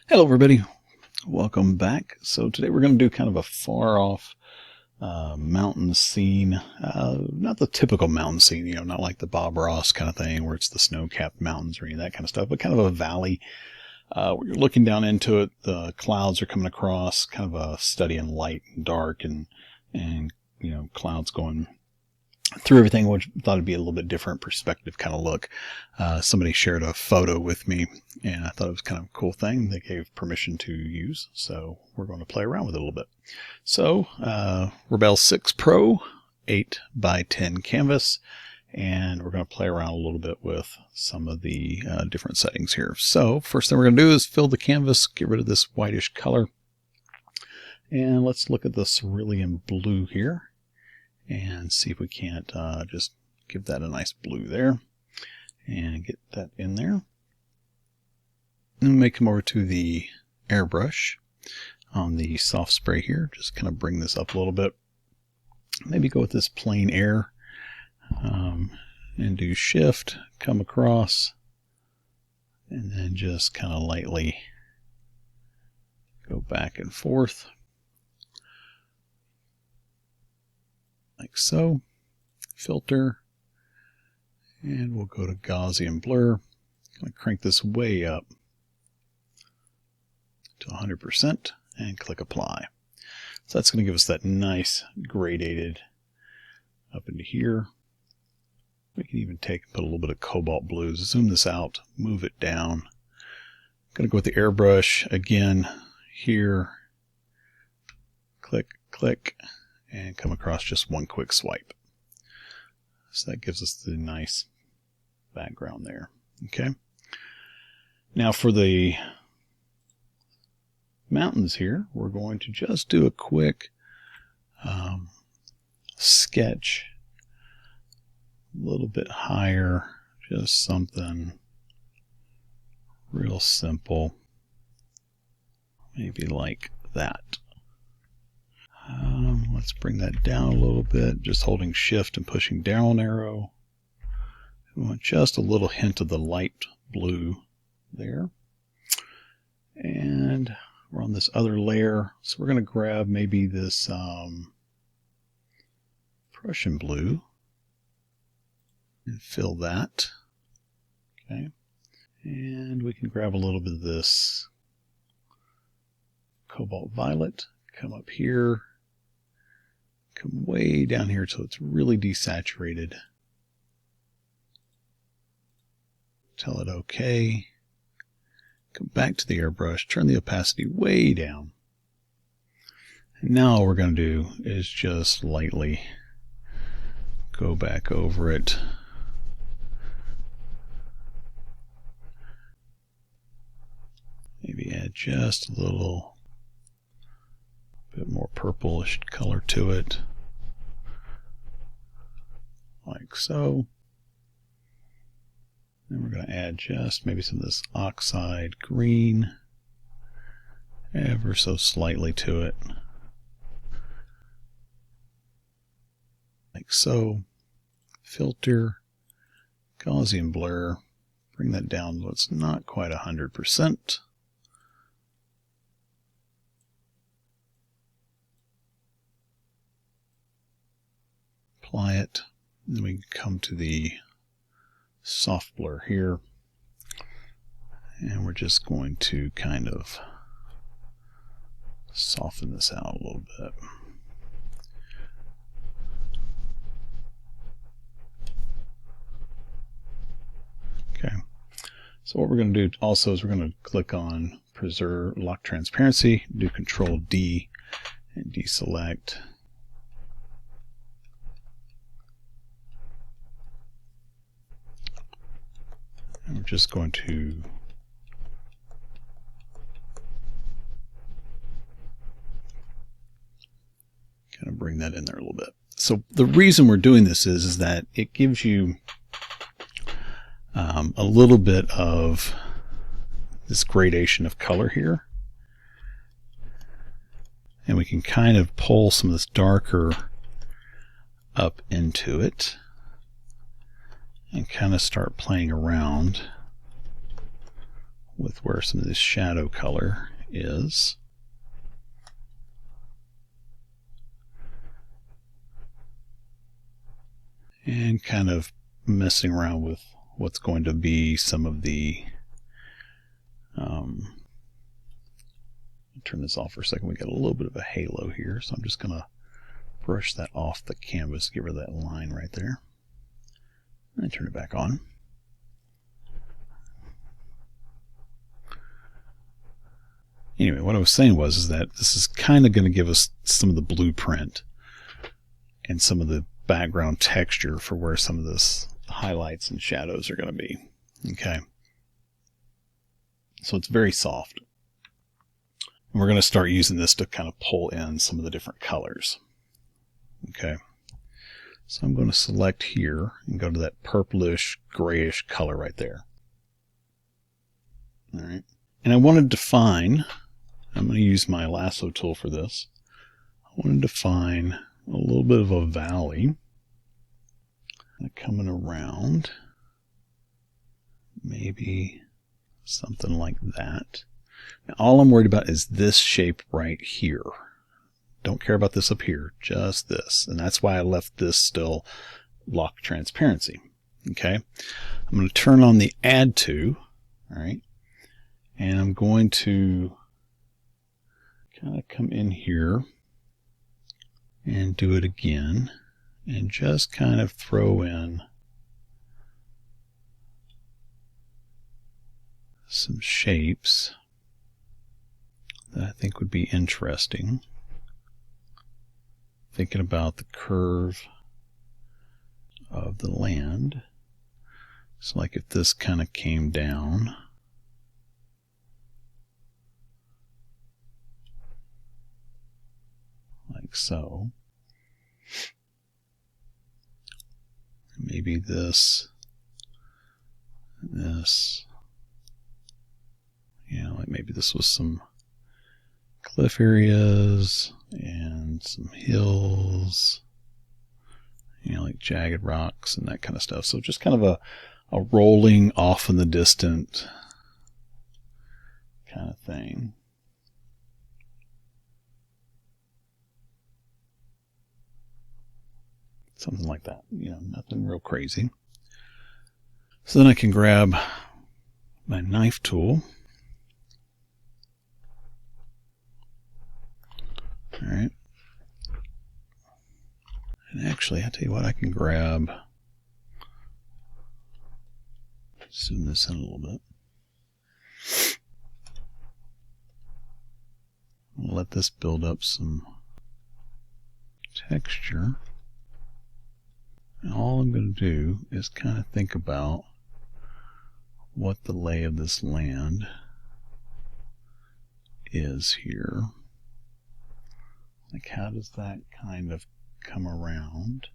Hello everybody, welcome back. So today we're going to do kind of a far off mountain scene. Not the typical mountain scene, not like the Bob Ross kind of thing where it's the snow-capped mountains or any of that kind of stuff, but kind of a valley where you're looking down into it. The clouds are coming across, kind of a study in light and dark and clouds going through everything, which I thought it'd be a little bit different perspective kind of look. Somebody shared a photo with me, and I thought it was kind of a cool thing. They gave permission to use, so we're going to play around with it a little bit. So, Rebelle 6 Pro, 8x10 canvas, and we're going to play around a little bit with some of the different settings here. So, first thing we're going to do is fill the canvas, get rid of this whitish color, and let's look at the cerulean blue here. And see if we can't just give that a nice blue there and get that in there. And we may come over to the airbrush on the soft spray here. Just kind of bring this up a little bit. Maybe go with this plain air and do shift, come across, and then just kind of lightly go back and forth. Like so. Filter, and we'll go to Gaussian blur. I'm going to crank this way up to 100% and click apply. So that's going to give us that nice gradated up into here. We can even put a little bit of cobalt blue, zoom this out, move it down. I'm going to go with the airbrush again here. Click, click. And come across just one quick swipe. So that gives us the nice background there. Okay. Now for the mountains here, we're going to just do a quick sketch. A little bit higher. Just something real simple. Maybe like that. Let's bring that down a little bit, just holding shift and pushing down arrow. We want just a little hint of the light blue there. And we're on this other layer, so we're going to grab maybe this Prussian blue and fill that. Okay. And we can grab a little bit of this cobalt violet, come up here. Come way down here till it's really desaturated. Tell it OK. Come back to the airbrush, turn the opacity way down. And now all we're going to do is just lightly go back over it. Maybe add just a little bit more purplish color to it, like so. Then we're going to add just maybe some of this oxide green, ever so slightly to it, like so. Filter, Gaussian blur, bring that down so it's not quite 100%. Apply it, then we can come to the soft blur here, and we're just going to kind of soften this out a little bit. Okay, so what we're going to do also is we're going to click on Preserve Lock Transparency, do Control D and deselect. And we're just going to kind of bring that in there a little bit. So the reason we're doing this is that it gives you a little bit of this gradation of color here. And we can kind of pull some of this darker up into it and kind of start playing around with where some of this shadow color is. And kind of messing around with what's going to be some of the turn this off for a second. We got a little bit of a halo here, so I'm just going to brush that off the canvas, get rid of that line right there, and turn it back on. Anyway, what I was saying is that this is kind of going to give us some of the blueprint and some of the background texture for where some of this highlights and shadows are going to be. Okay. So it's very soft. And we're going to start using this to kind of pull in some of the different colors. Okay. So I'm going to select here and go to that purplish, grayish color right there. All right. And I want to define, I'm going to use my lasso tool for this. I want to define a little bit of a valley coming around, maybe something like that. Now, all I'm worried about is this shape right here. Don't care about this up here, just this. And that's why I left this still lock transparency. Okay. I'm going to turn on the add to, all right. And I'm going to kind of come in here and do it again and just kind of throw in some shapes that I think would be interesting. Thinking about the curve of the land. So like if this kind of came down, like so. Maybe this, you know, like maybe this was some cliff areas and some hills, you know, like jagged rocks and that kind of stuff. So just kind of a rolling off in the distant kind of thing. Something like that, you know, nothing real crazy. So then I can grab my knife tool. All right. And actually, I'll tell you what, I can grab, zoom this in a little bit. I'll let this build up some texture. And all I'm going to do is kind of think about what the lay of this land is here. Like, how does that kind of come around?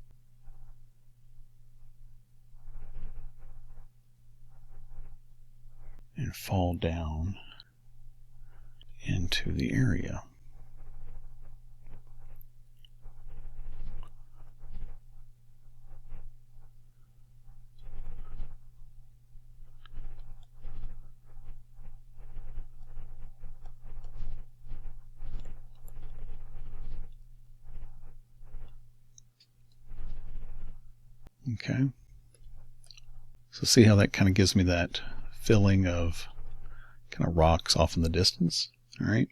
And fall down into the area. Okay. So see how that kind of gives me that filling of kind of rocks off in the distance. All right.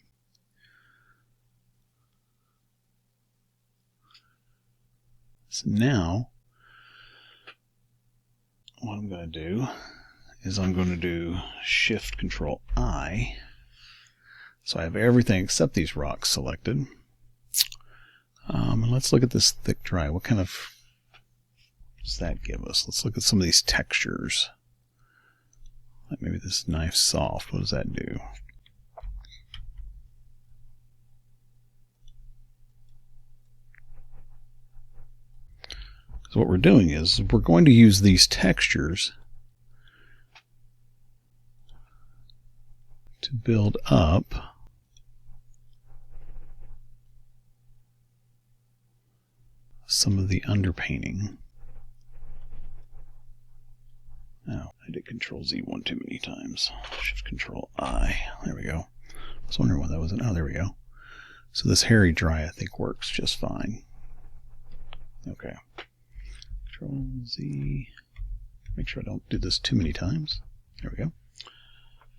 So now what I'm going to do is I'm going to do Shift Control I. So I have everything except these rocks selected. And let's look at this thick dry. What kind of does that give us? Let's look at some of these textures. Like maybe this knife soft. What does that do? So what we're doing is we're going to use these textures to build up some of the underpainting. Oh, I did Control Z one too many times. Shift Control I. There we go. I was wondering why that wasn't. Oh, there we go. So this hairy dry I think works just fine. Okay. Control Z. Make sure I don't do this too many times. There we go.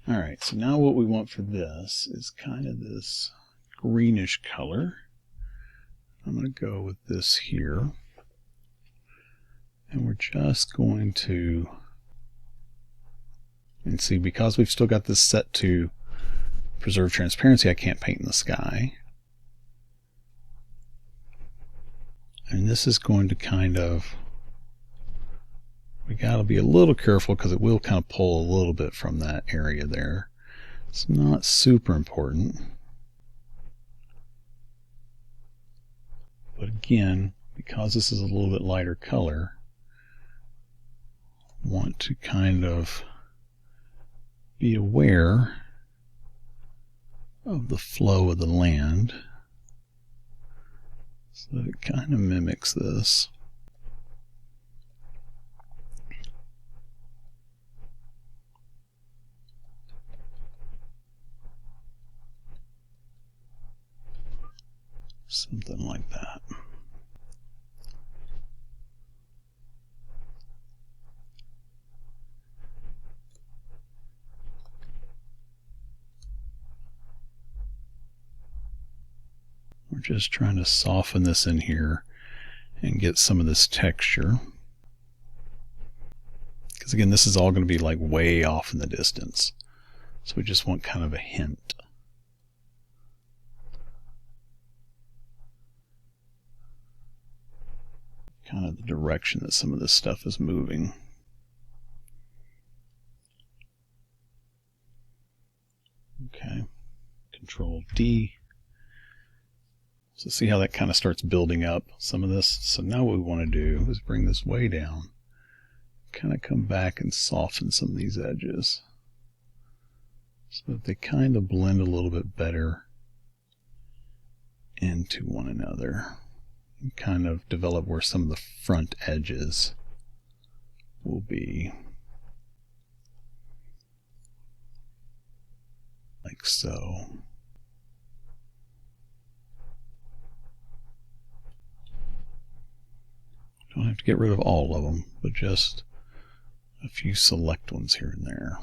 Alright, so now what we want for this is kind of this greenish color. I'm going to go with this here. And we're just going to, and see, because we've still got this set to preserve transparency, I can't paint in the sky. And this is going to kind of, we got to be a little careful because it will kind of pull a little bit from that area there. It's not super important. But again, because this is a little bit lighter color, want to kind of be aware of the flow of the land so that it kind of mimics this. Something like that. We're just trying to soften this in here and get some of this texture. Because again, this is all going to be like way off in the distance. So we just want kind of a hint. Kind of the direction that some of this stuff is moving. Okay. Control D. So see how that kind of starts building up some of this. So now what we want to do is bring this way down, kind of come back and soften some of these edges so that they kind of blend a little bit better into one another and kind of develop where some of the front edges will be. Like so. Don't have to get rid of all of them, but just a few select ones here and there.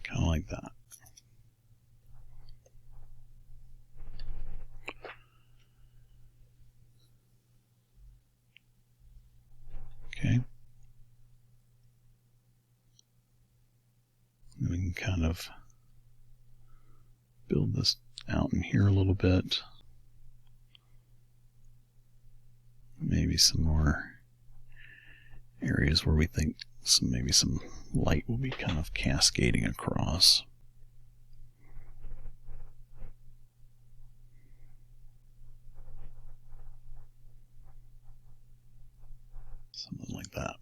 Kind of like that. Okay. And we can kind of build this out in here a little bit. Maybe some more areas where we think maybe some light will be kind of cascading across. Something like that.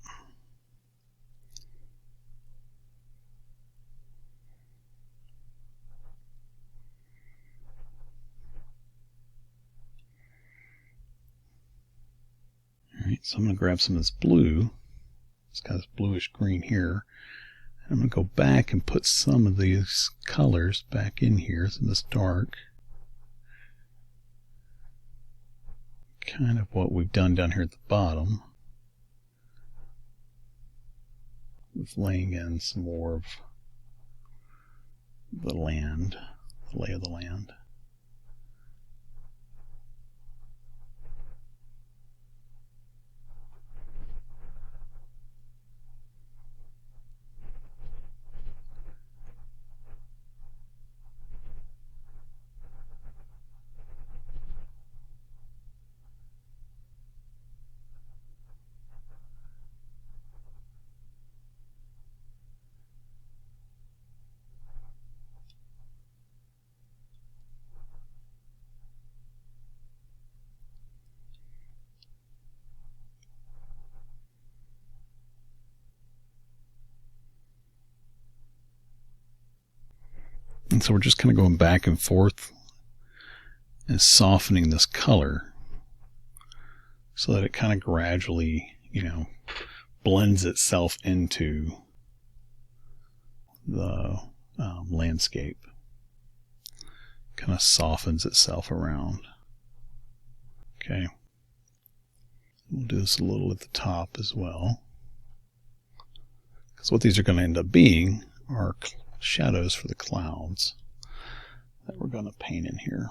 Alright, so I'm going to grab some of this blue. It's got this bluish green here. I'm going to go back and put some of these colors back in here, some of this dark. Kind of what we've done down here at the bottom. With laying in some more of the land, the lay of the land. And so we're just kind of going back and forth and softening this color so that it kind of gradually, blends itself into the landscape. Kind of softens itself around. Okay. We'll do this a little at the top as well. Because what these are going to end up being are shadows for the clouds that we're going to paint in here.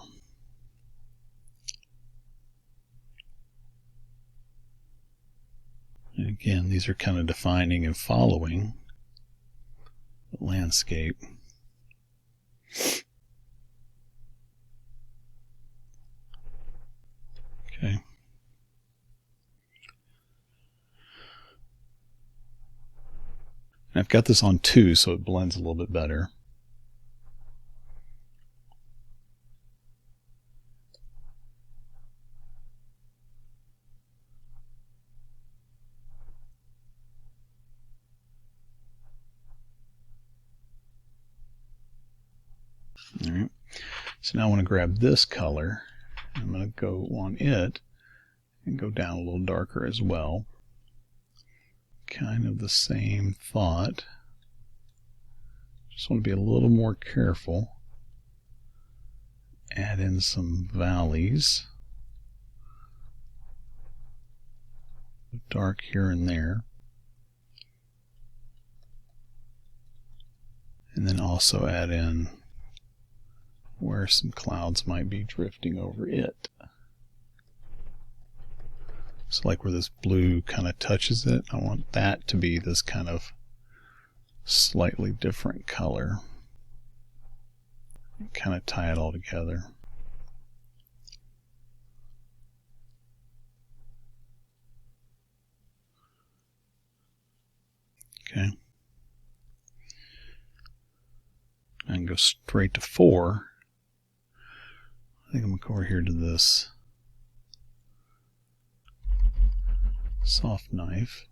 And again, these are kind of defining and following the landscape. Okay. And I've got this on 2, so it blends a little bit better. All right. So now I want to grab this color. I'm going to go on it and go down a little darker as well. Kind of the same thought. Just want to be a little more careful. Add in some valleys. Dark here and there. And then also add in where some clouds might be drifting over it. So like where this blue kind of touches it, I want that to be this kind of slightly different color. Kind of tie it all together. Okay. I can go straight to 4. I think I'm going to go over here to this soft knife.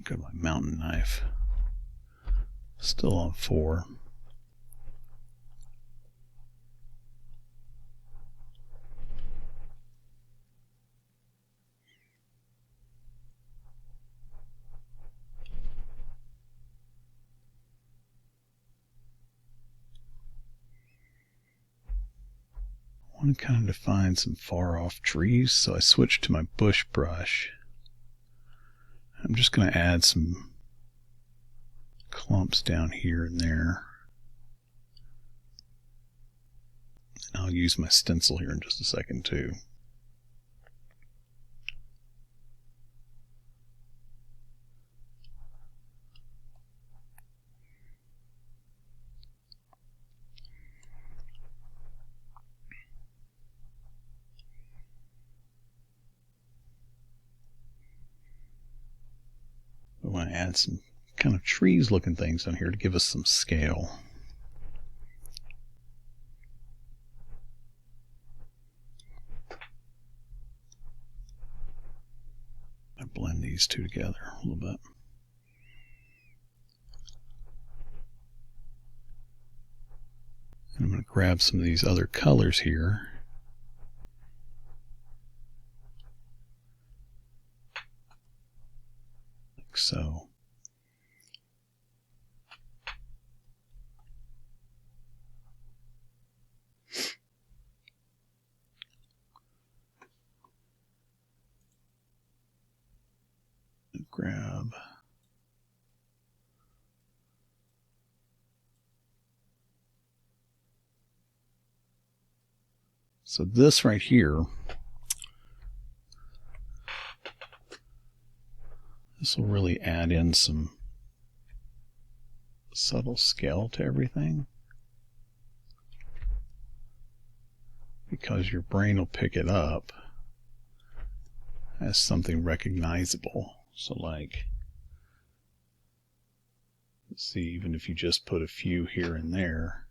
Go to my mountain knife. Still on 4. I want to kind of define some far off trees, so I switched to my bush brush. I'm just going to add some clumps down here and there. And I'll use my stencil here in just a second too. I want to add some kind of trees looking things on here to give us some scale. I blend these two together a little bit. And I'm going to grab some of these other colors here. Like so. Grab so this right here, this will really add in some subtle scale to everything, because your brain will pick it up as something recognizable. So like, let's see, even if you just put a few here and there,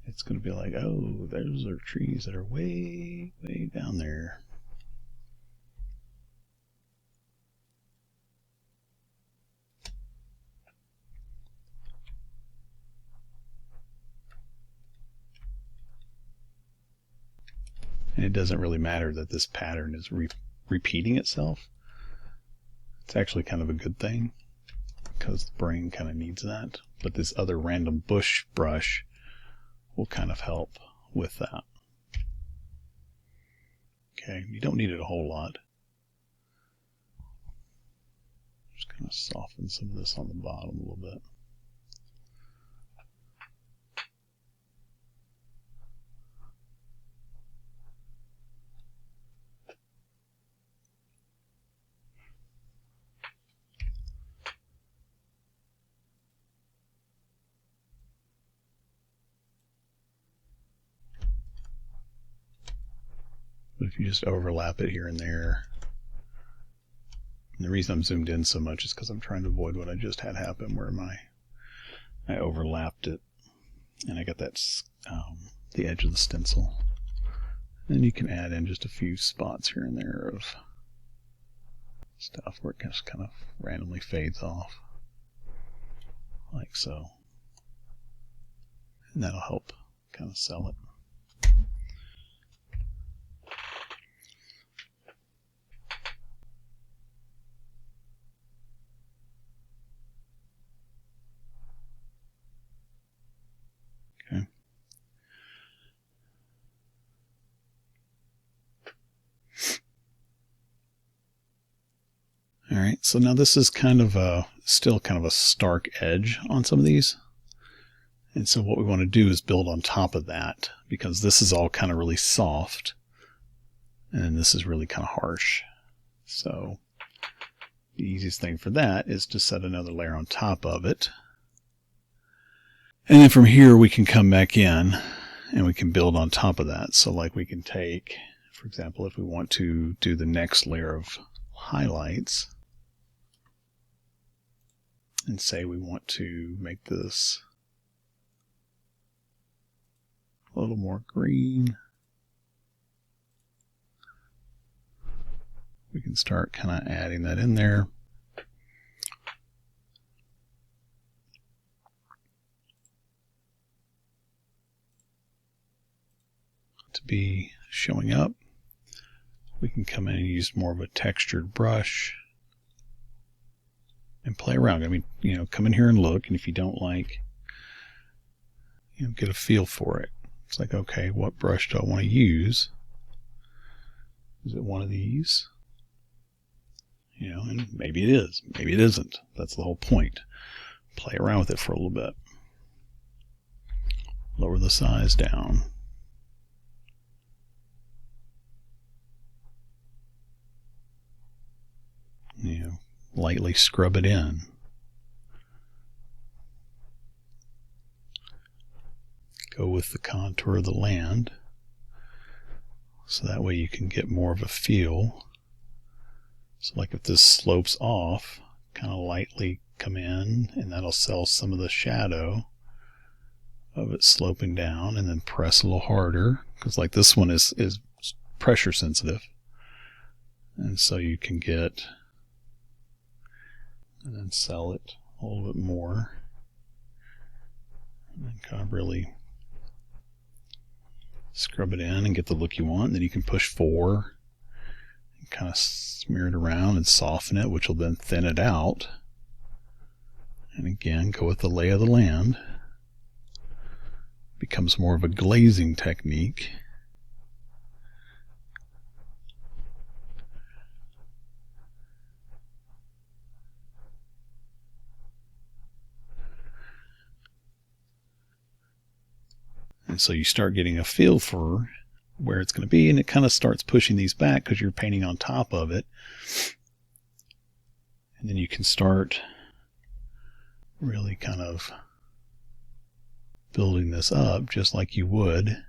it's going to be like, oh, those are trees that are way, way down there. And it doesn't really matter that this pattern is repeating itself. It's actually kind of a good thing because the brain kind of needs that. But this other random bush brush will kind of help with that. Okay, you don't need it a whole lot. Just kind of soften some of this on the bottom a little bit. But if you just overlap it here and there, and the reason I'm zoomed in so much is because I'm trying to avoid what I just had happen where I overlapped it and I got that the edge of the stencil. And you can add in just a few spots here and there of stuff where it just kind of randomly fades off, like so. And that'll help kind of sell it. Okay. All right, so now this is kind of still kind of a stark edge on some of these. And so what we want to do is build on top of that, because this is all kind of really soft and this is really kind of harsh. So the easiest thing for that is to set another layer on top of it. And then from here we can come back in and we can build on top of that. So like we can take, for example, if we want to do the next layer of highlights and say we want to make this a little more green, we can start kind of adding that in there. To be showing up, we can come in and use more of a textured brush and play around. I mean, you know, come in here and look, and if you don't like, you know, get a feel for it. It's like, okay, what brush do I want to use? Is it one of these? You know, and maybe it is, maybe it isn't. That's the whole point. Play around with it for a little bit. Lower the size down. You know, lightly scrub it in. Go with the contour of the land, so that way you can get more of a feel. So like if this slopes off, kind of lightly come in, and that'll sell some of the shadow of it sloping down, and then press a little harder, because like this one is pressure sensitive, and so you can get, and then sell it a little bit more, and then kind of really scrub it in and get the look you want. And then you can push 4 and kind of smear it around and soften it, which will then thin it out. And again, go with the lay of the land. Becomes more of a glazing technique. And so you start getting a feel for where it's going to be, and it kind of starts pushing these back because you're painting on top of it. And then you can start really kind of building this up just like you would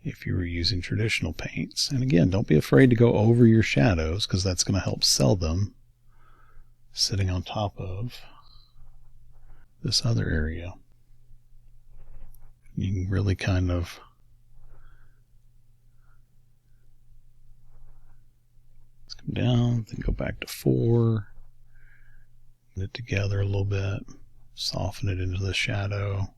if you were using traditional paints. And again, don't be afraid to go over your shadows, because that's going to help sell them sitting on top of this other area. You can really kind of come down, then go back to 4, get it together a little bit, soften it into the shadow.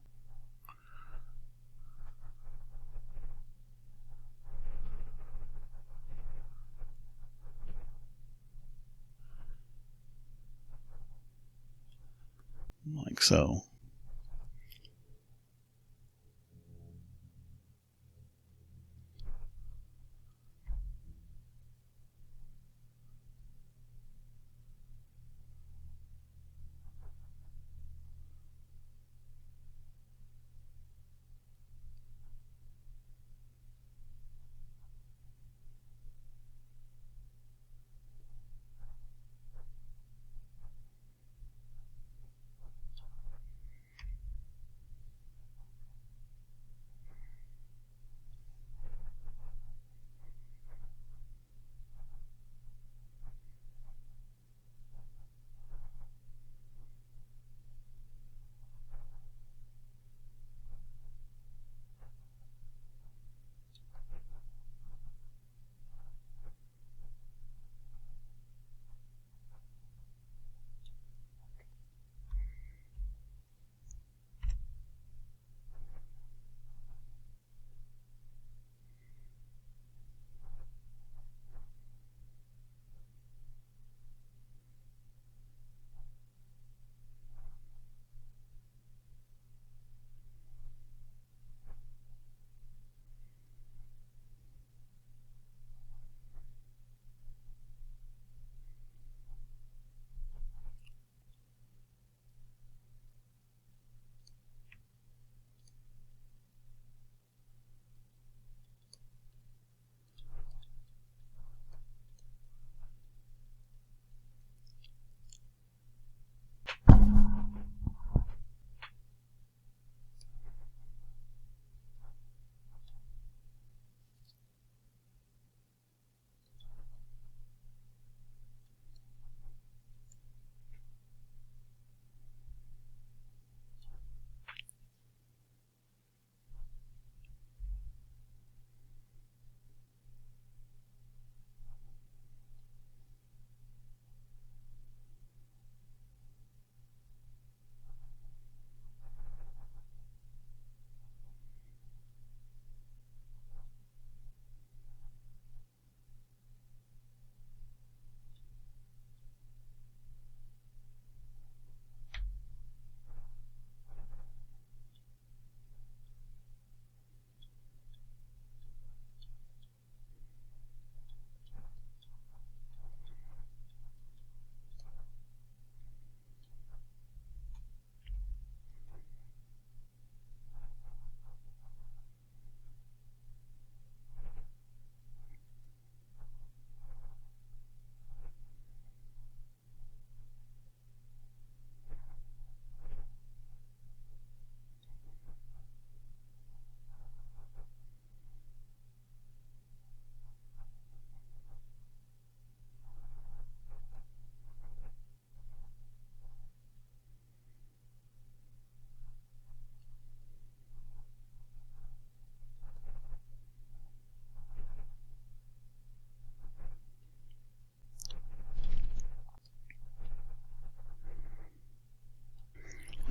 like so.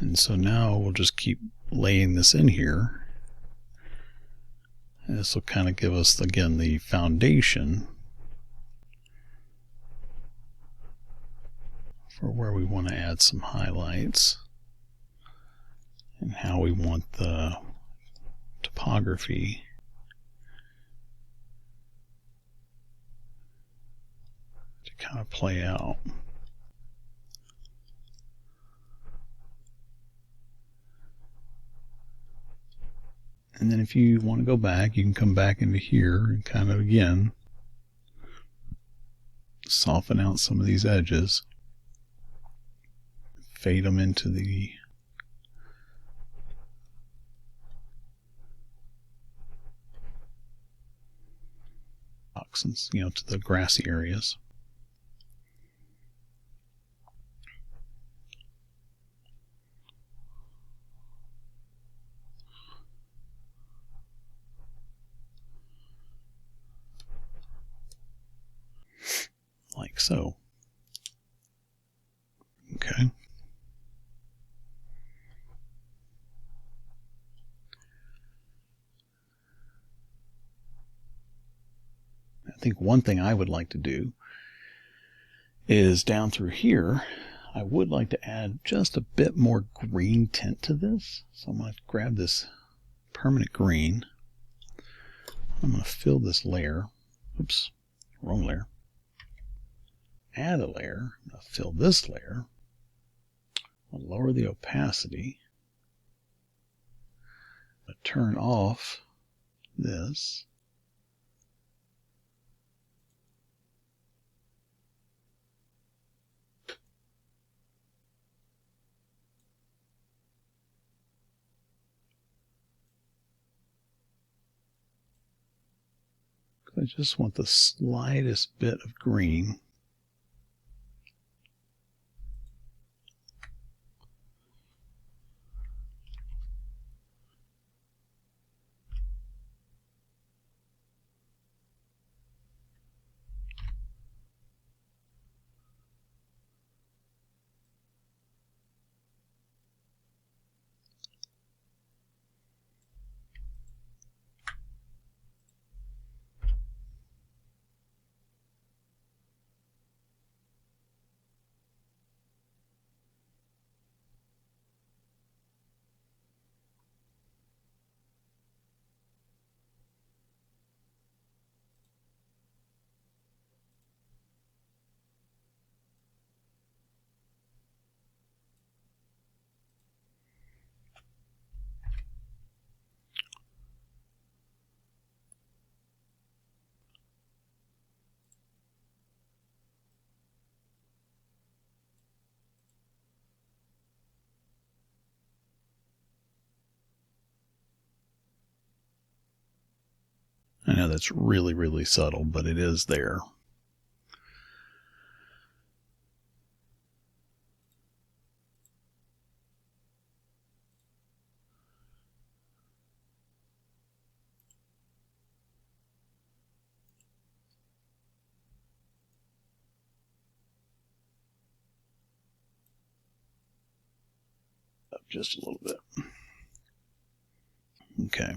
And so now we'll just keep laying this in here. And this will kind of give us, again, the foundation for where we want to add some highlights and how we want the topography to kind of play out. And then if you want to go back, you can come back into here and kind of, again, soften out some of these edges. Fade them into the boxes, to the grassy areas. Like so. Okay. I think one thing I would like to do is down through here, I would like to add just a bit more green tint to this. So I'm going to grab this permanent green. I'm going to fill this layer. Oops, wrong layer. Add a layer. I'm going to fill this layer. I'll lower the opacity. I'll turn off this. I just want the slightest bit of green. I know that's really, really subtle, but it is there. Up just a little bit. Okay.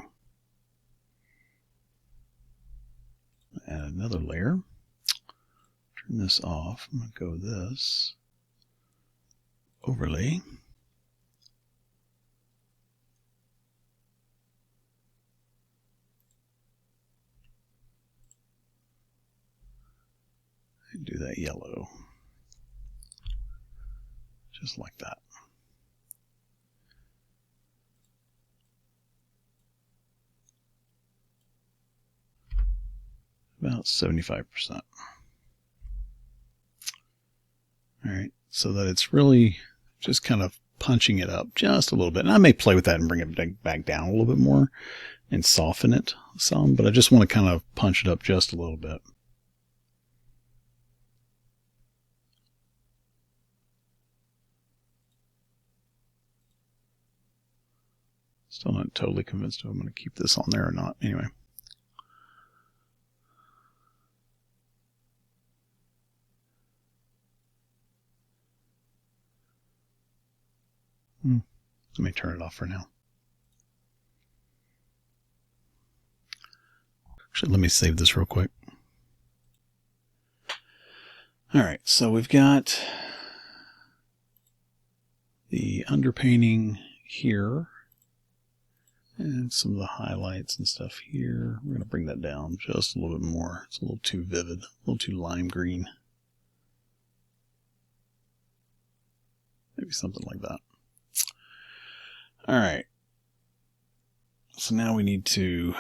Add another layer. Turn this off. I'm going to go this. Overlay. And do that yellow. Just like that. About 75%. Alright, so that it's really just kind of punching it up just a little bit. And I may play with that and bring it back down a little bit more and soften it some, but I just want to kind of punch it up just a little bit. Still not totally convinced if I'm going to keep this on there or not. Anyway. Let me turn it off for now. Actually, let me save this real quick. Alright, so we've got the underpainting here and some of the highlights and stuff here. We're going to bring that down just a little bit more. It's a little too vivid, a little too lime green. Maybe something like that. Alright, so now we need to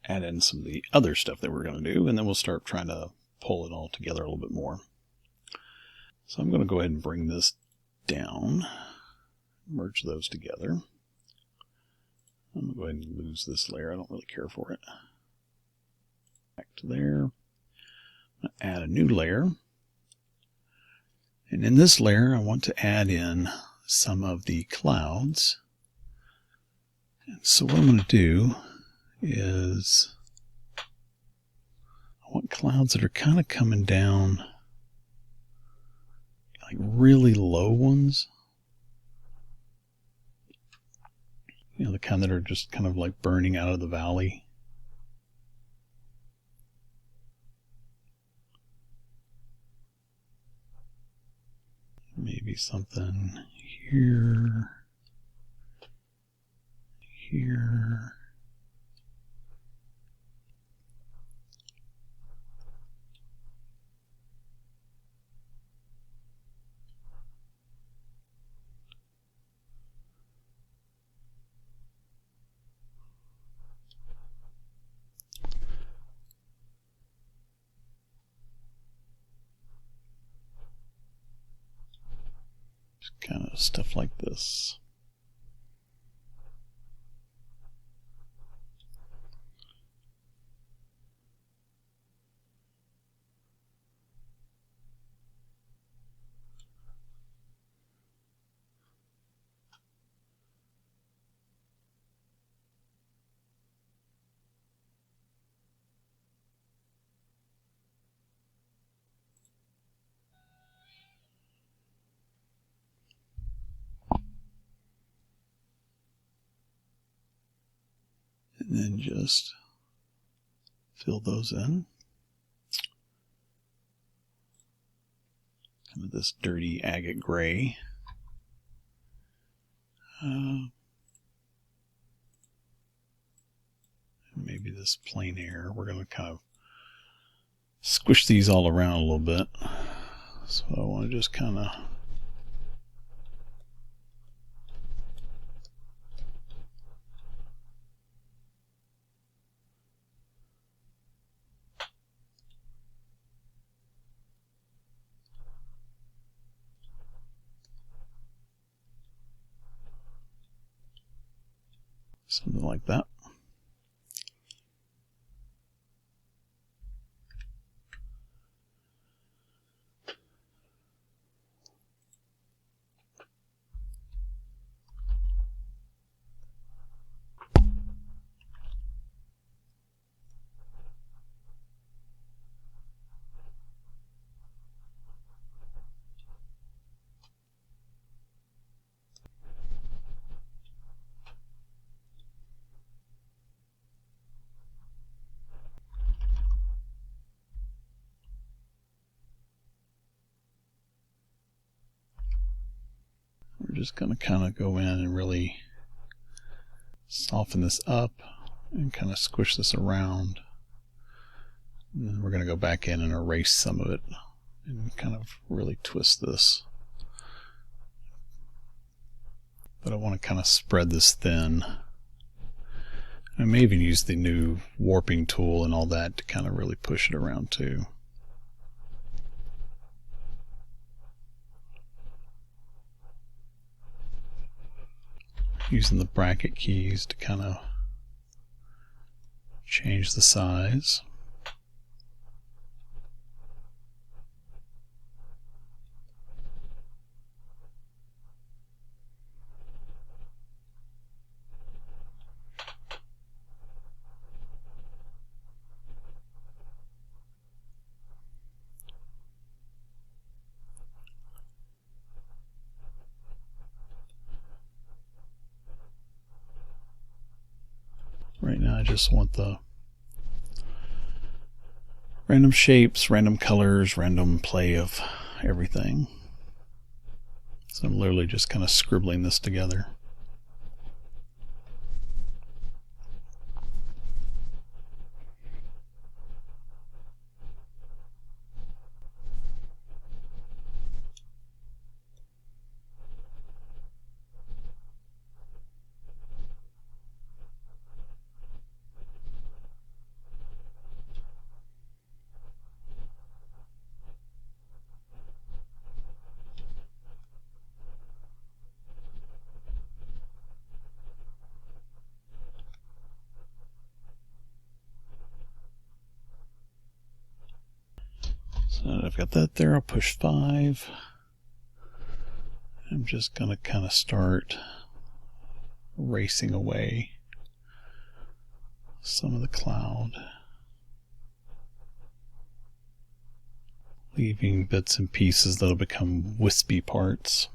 add in some of the other stuff that we're going to do, and then we'll start trying to pull it all together a little bit more. So I'm going to go ahead and bring this down, merge those together. I'm going to go ahead and lose this layer. I don't really care for it. Back to there. I'm going to add a new layer. And in this layer, I want to add in some of the clouds. And so what I'm going to do is I want clouds that are kind of coming down, like really low ones. You know, the kind that are just kind of like burning out of the valley. Maybe something here, here. Kind of stuff like this. And then just fill those in. Kind of this dirty agate gray. Maybe this plein air. We're going to kind of squish these all around a little bit. So I want to just kind of something like that. We're just going to kind of go in and really soften this up and kind of squish this around. And then we're going to go back in and erase some of it and kind of really twist this. But I want to kind of spread this thin. I may even use the new warping tool and all that to kind of really push it around too. Using the bracket keys to kind of change the size. Right now I just want the random shapes, random colors, random play of everything. So I'm literally just kind of scribbling this together. So I've got that there. I'll push 5. I'm just going to kind of start erasing away some of the cloud, leaving bits and pieces that'll become wispy parts.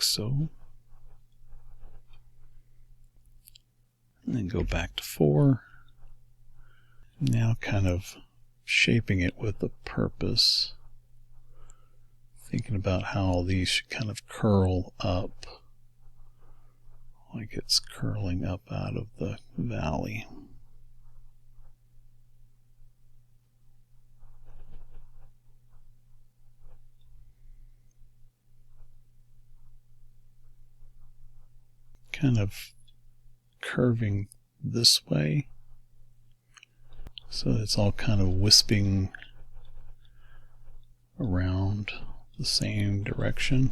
like so. And then go back to 4. Now kind of shaping it with a purpose. Thinking about how these should kind of curl up, like it's curling up out of the valley. Kind of curving this way, so it's all kind of wisping around the same direction.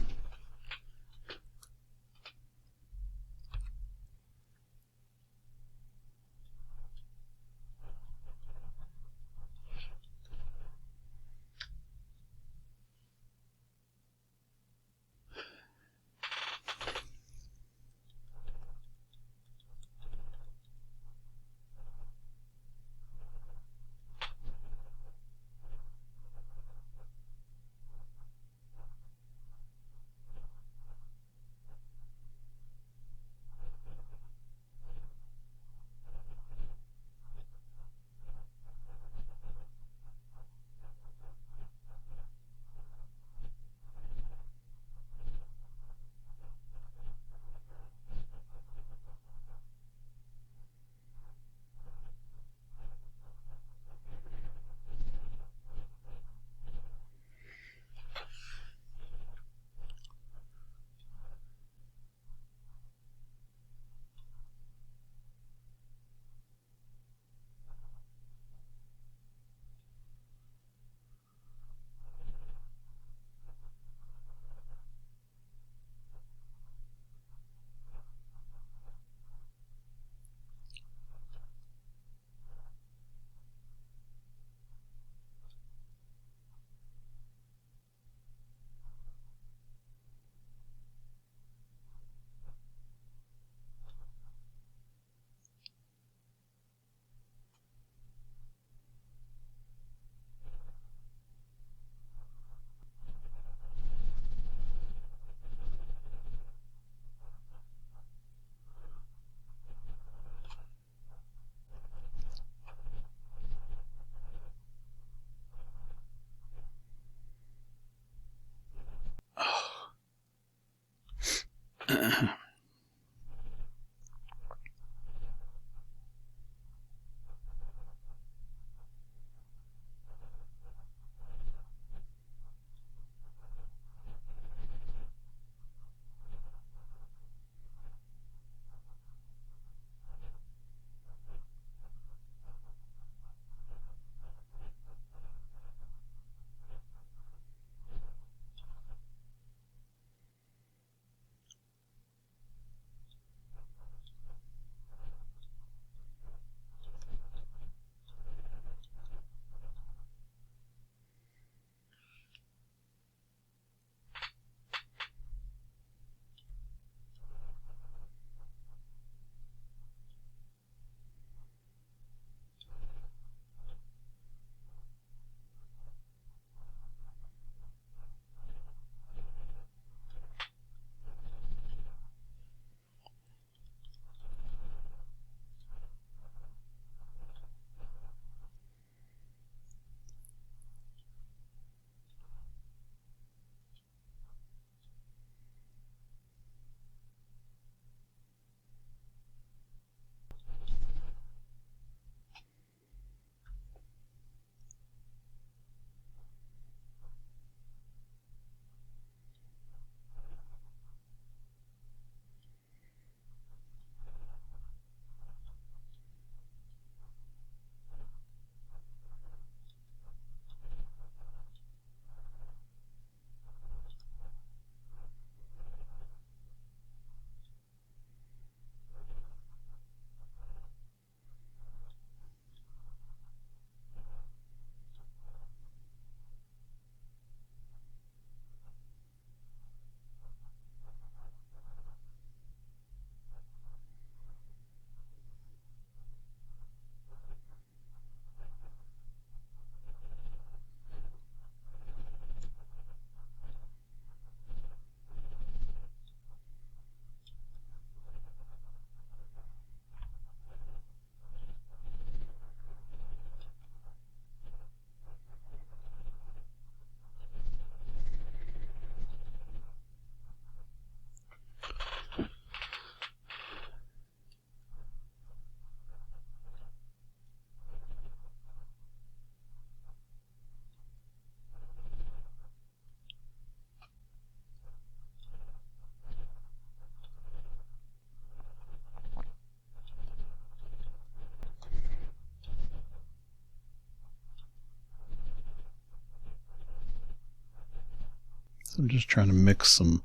So I'm just trying to mix some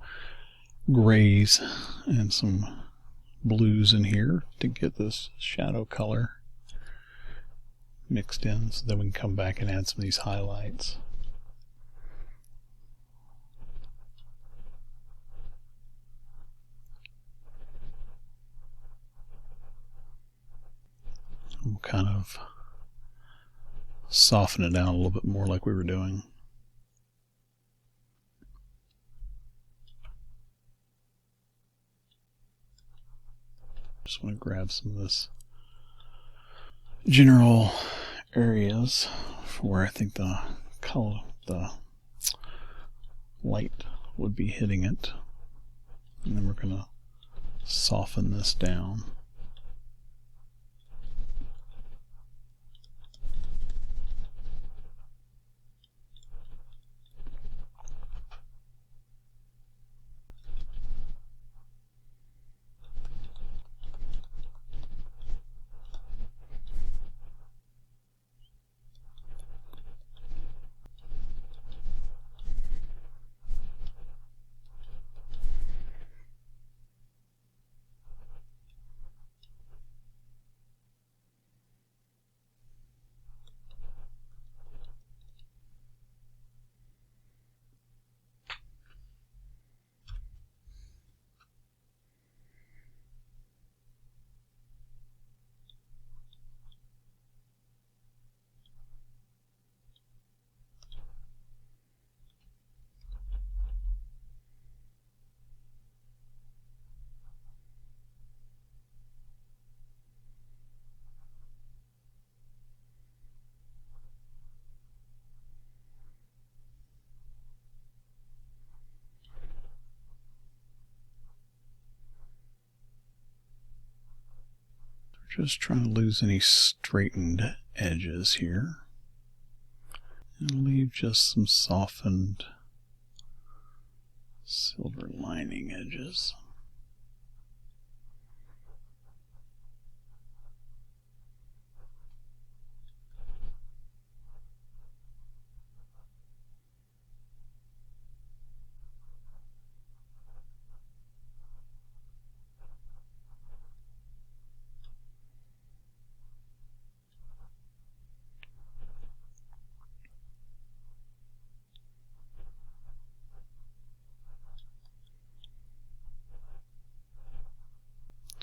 grays and some blues in here to get this shadow color mixed in, so then we can come back and add some of these highlights. We'll kind of soften it down a little bit more like we were doing. Just want to grab some of this general areas for where I think the color, the light would be hitting it. And then we're going to soften this down. Just trying to lose any straightened edges here. And leave just some softened silver lining edges.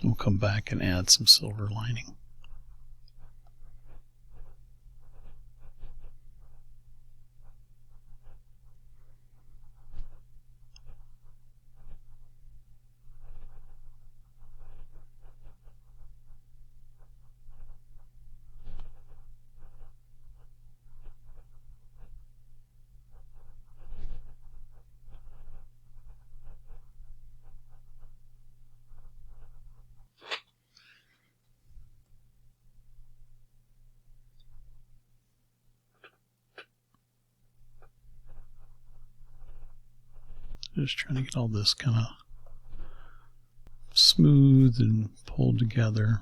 We'll come back and add some silver lining. Just trying to get all this kind of smooth and pulled together.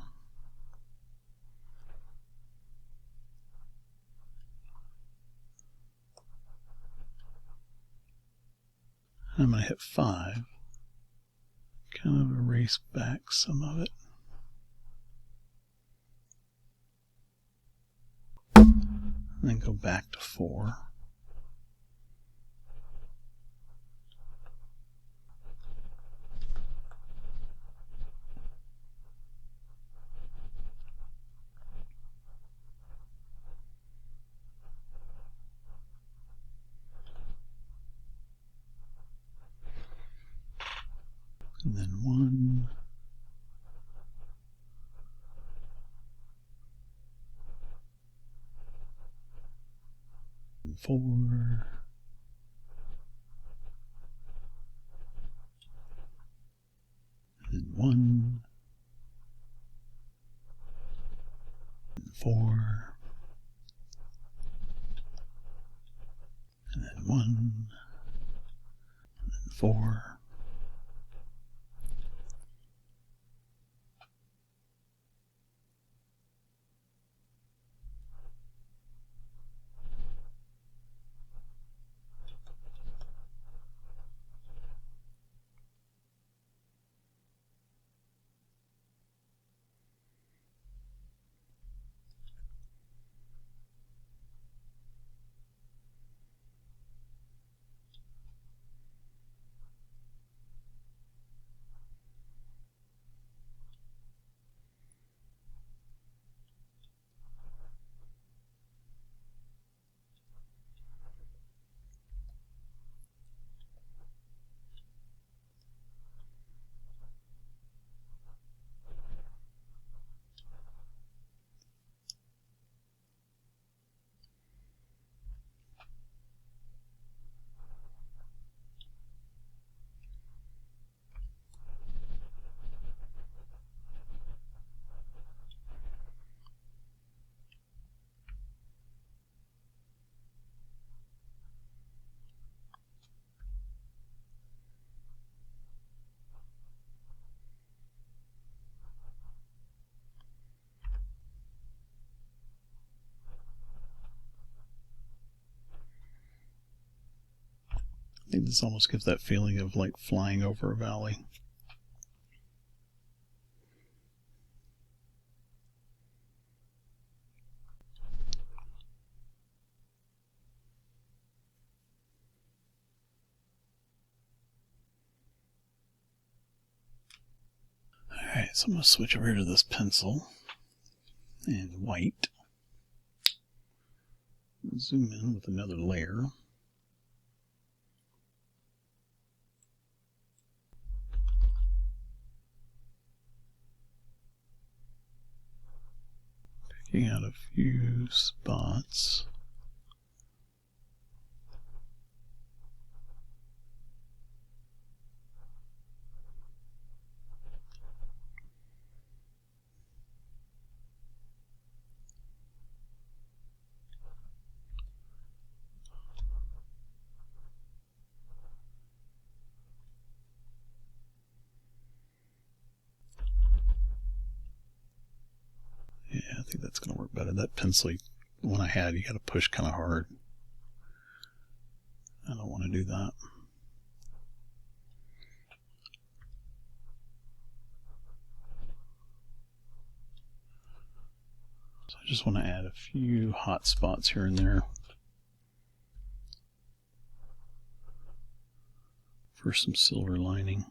I'm going to hit 5. Kind of erase back some of it. And then go back to 4. And then 1. And 4. And then 1. And 4. And then 1. And then 4. I think this almost gives that feeling of like flying over a valley. Alright, so I'm going to switch over here to this pencil and white. Zoom in with another layer. Picking out a few spots. Yeah, I think that's going to work better. That pencil one I had, you got to push kind of hard. I don't want to do that. So I just want to add a few hot spots here and there for some silver lining.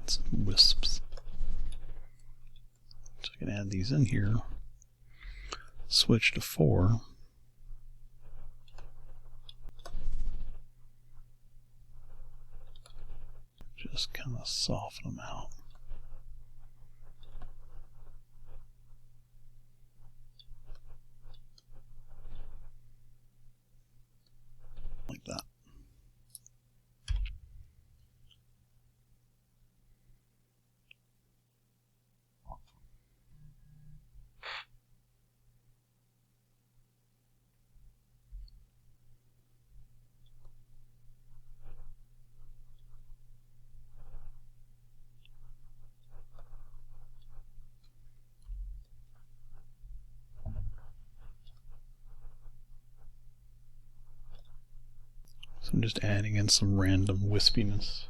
Some wisps. So I can add these in here. Switch to 4. Just kind of soften them out. Like that. So I'm just adding in some random wispiness.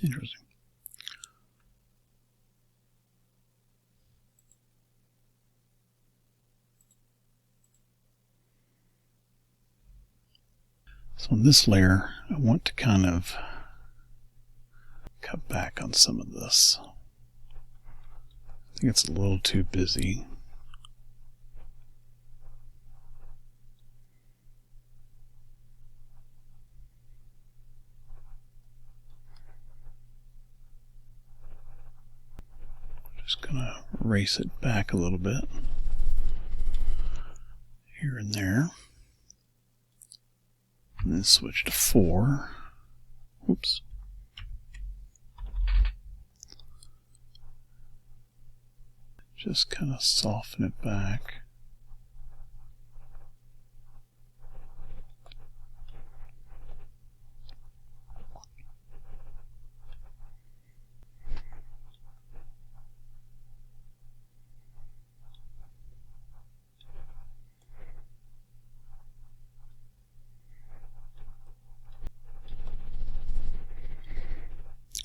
Interesting. So on this layer, I want to kind of cut back on some of this. I think it's a little too busy. Just gonna erase it back a little bit here and there. And then switch to 4. Oops. Just kind of soften it back.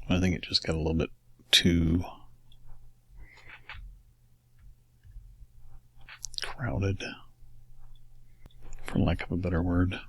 I think it just got a little bit too crowded, for lack of a better word.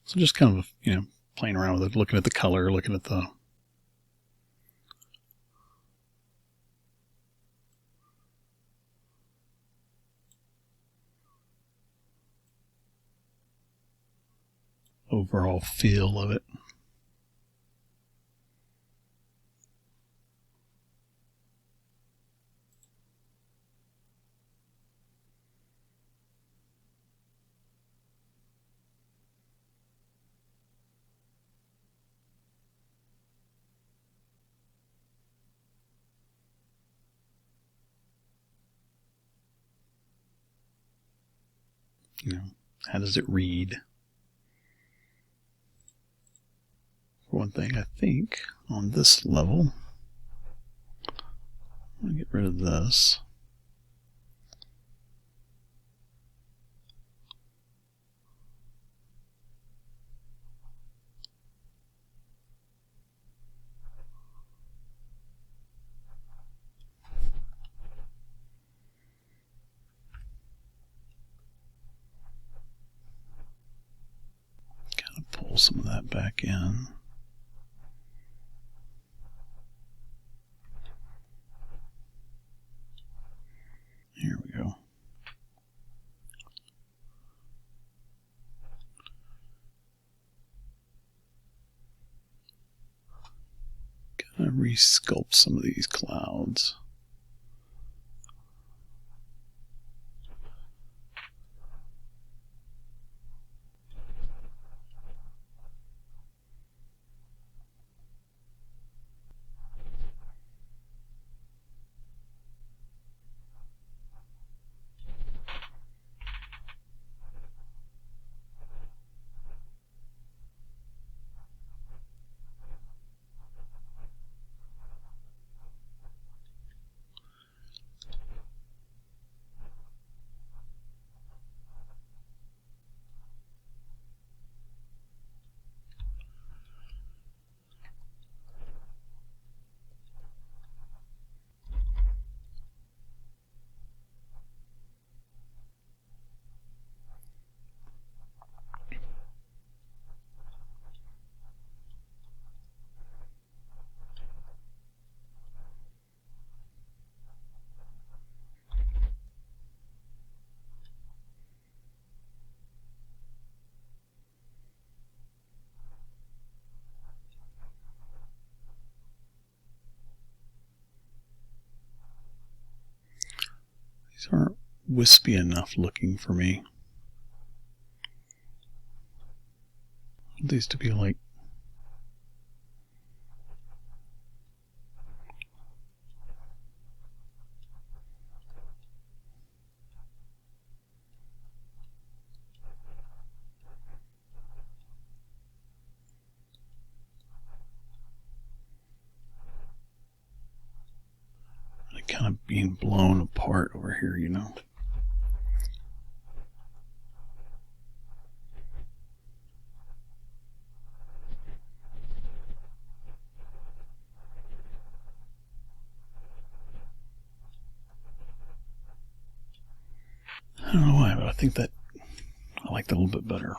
So just kind of, playing around with it, looking at the color, looking at the overall feel of it. How does it read? For one thing, I think on this level, I'm going to get rid of this. some of that back in. Here we go. Gonna resculpt some of these clouds. These aren't wispy enough looking for me. I want these to be like kind of being blown apart over here, you know. I don't know why, but I think that I like that a little bit better.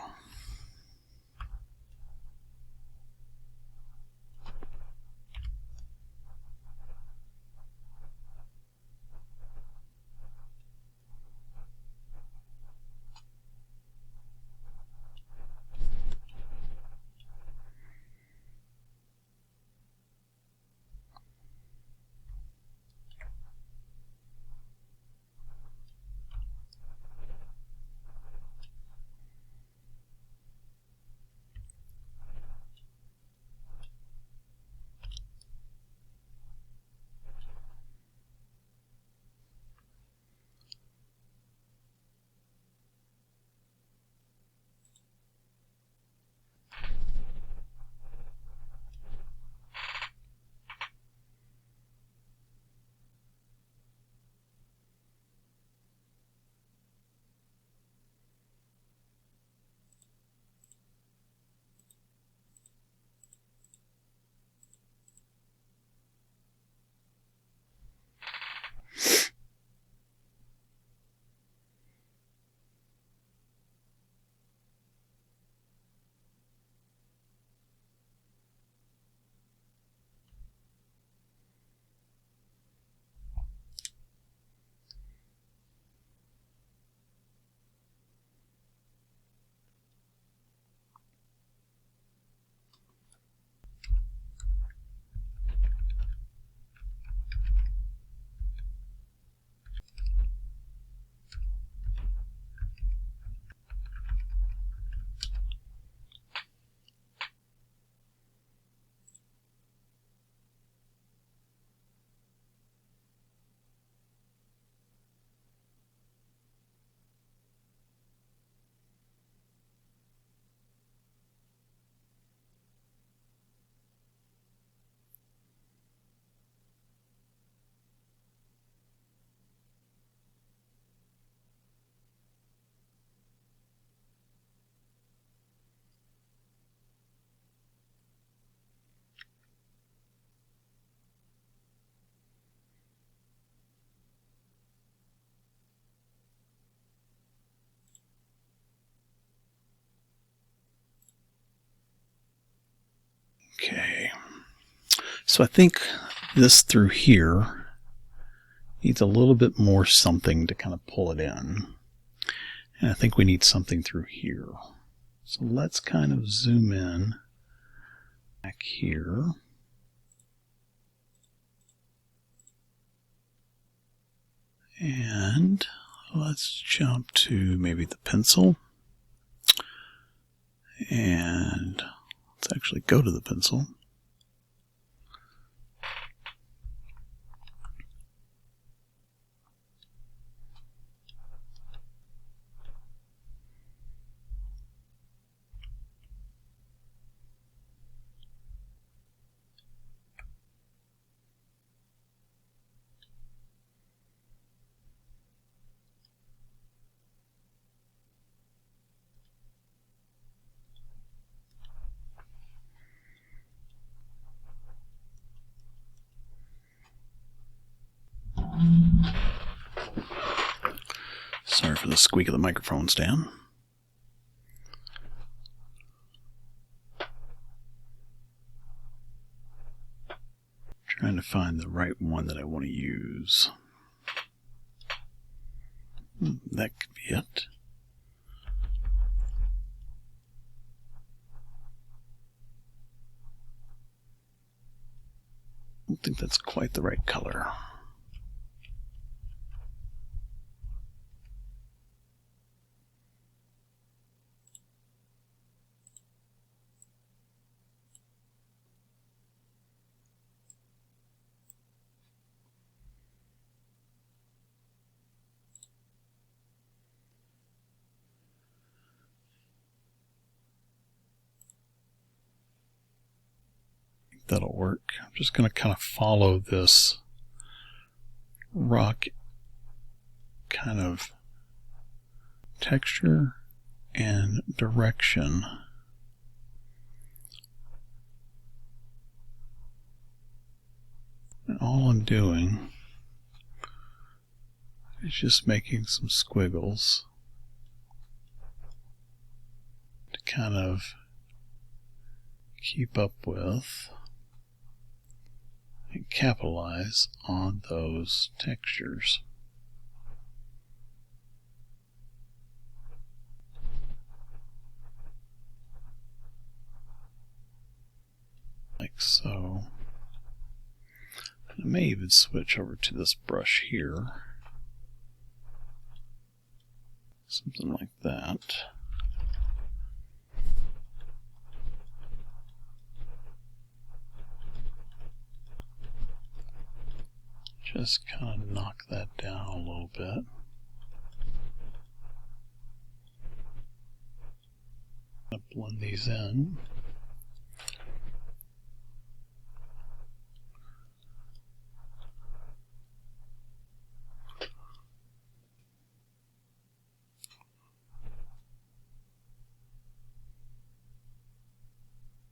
So I think this through here needs a little bit more something to kind of pull it in. And I think we need something through here. So let's kind of zoom in back here. And let's jump to maybe the pencil. And let's actually go to the pencil. Sorry for the squeak of the microphone stand. Trying to find the right one that I want to use. That could be it. I don't think that's quite the right color. That'll work. I'm just going to kind of follow this rock kind of texture and direction. And all I'm doing is just making some squiggles to kind of keep up with and capitalize on those textures. Like so. I may even switch over to this brush here. Something like that. Just kind of knock that down a little bit. Blend these in.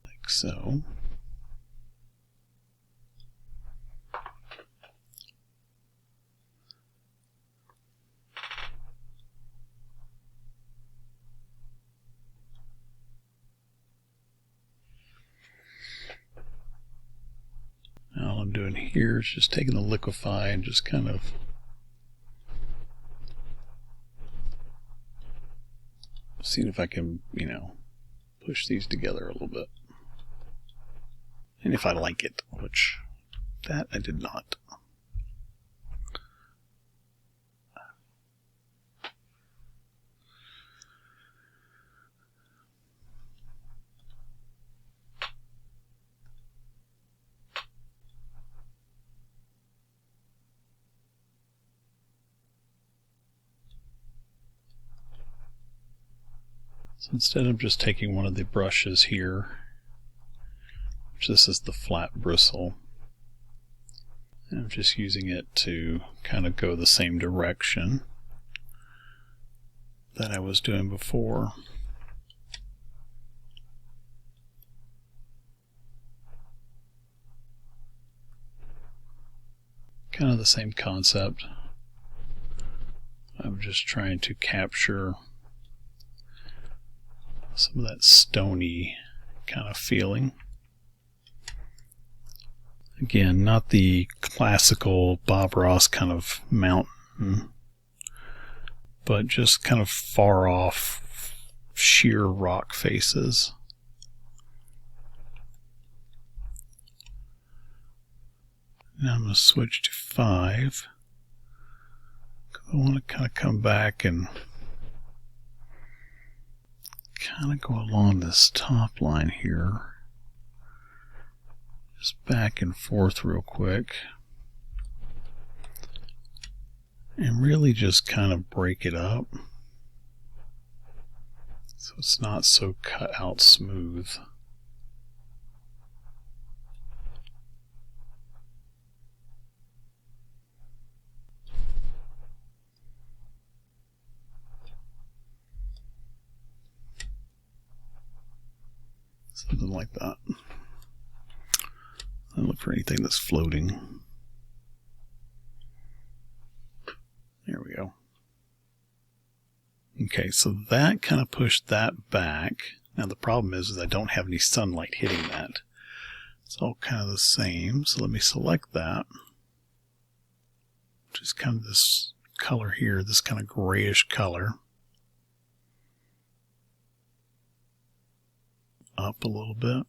Like so. Now all I'm doing here is just taking the liquify and just kind of seeing if I can, push these together a little bit. And if I like it, which that I did not. So instead I'm just taking one of the brushes here, which this is the flat bristle, and I'm just using it to kind of go the same direction that I was doing before. Kind of the same concept. I'm just trying to capture some of that stony kind of feeling. Again, not the classical Bob Ross kind of mountain, but just kind of far off sheer rock faces. Now I'm going to switch to 5. I want to kind of come back and kind of go along this top line here. Just back and forth real quick. And really just kind of break it up so it's not so cut out smooth. Something like that. I look for anything that's floating. There we go. Okay, so that kind of pushed that back. Now the problem is I don't have any sunlight hitting that. It's all kind of the same. So let me select that, which is kind of this color here, this kind of grayish color. Up a little bit.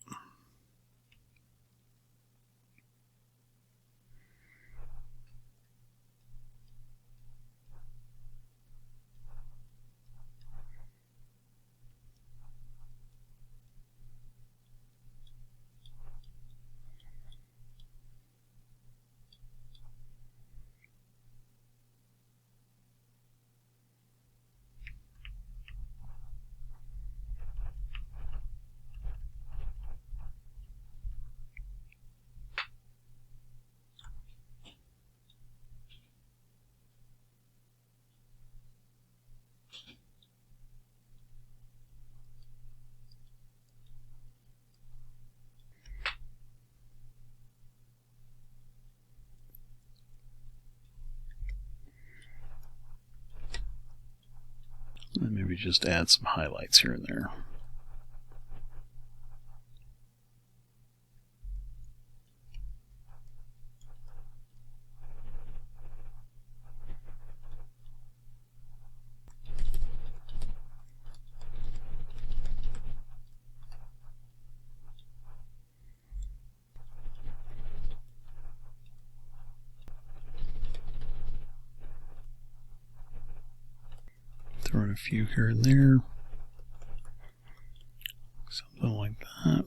And maybe just add some highlights here and there. Throw in a few here and there. Something like that.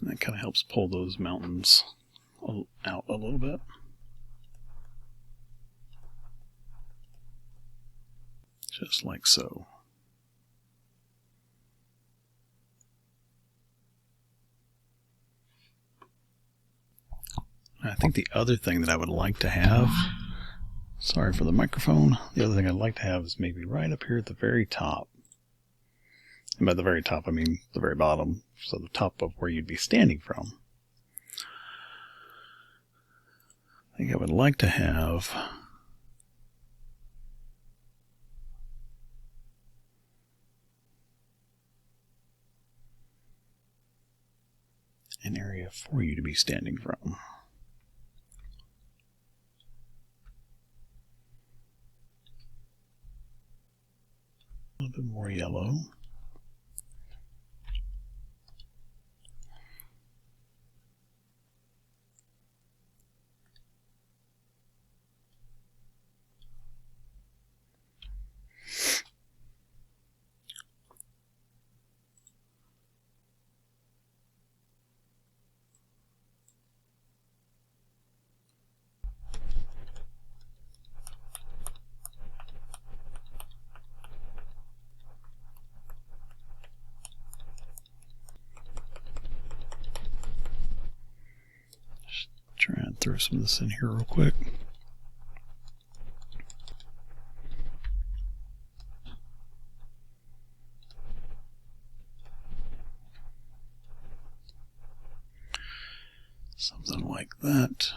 And that kind of helps pull those mountains out a little bit. Just like so. I think the other thing that I would like to have, sorry for the microphone, the other thing I'd like to have is maybe right up here at the very top. And by the very top, I mean the very bottom, so the top of where you'd be standing from. I think I would like to have an area for you to be standing from. A little bit more yellow. Try and throw some of this in here real quick. that.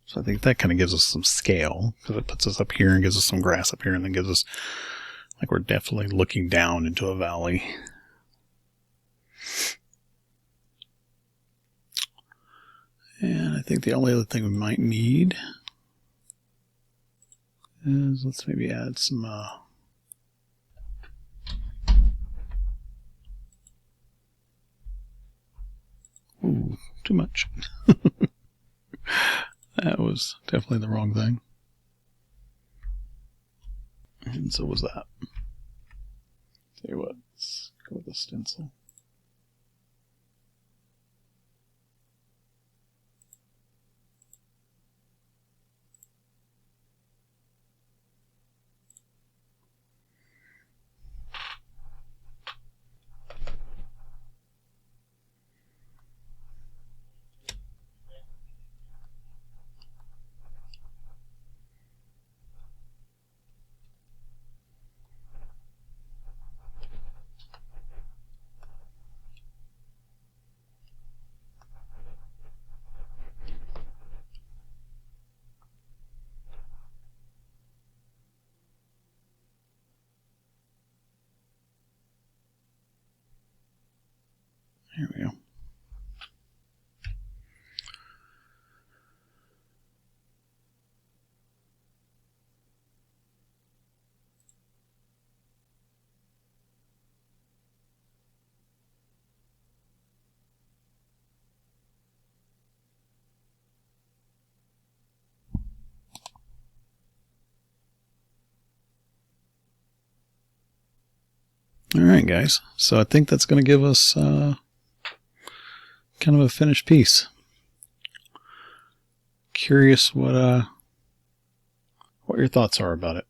So I think that kind of gives us some scale, because it puts us up here and gives us some grass up here, and then gives us, like, we're definitely looking down into a valley. And I think the only other thing we might need is, let's maybe add some ooh, too much. That was definitely the wrong thing. And so was that. Tell you what, let's go with the stencil. There we go. All right, guys. So I think that's going to give us kind of a finished piece. Curious what your thoughts are about it.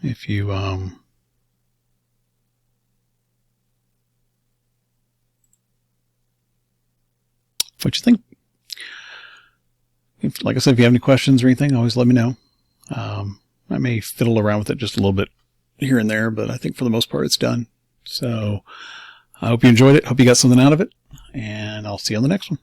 If you what you think. Like I said, if you have any questions or anything, always let me know. I may fiddle around with it just a little bit here and there, but I think for the most part it's done. So I hope you enjoyed it. Hope you got something out of it, and I'll see you on the next one.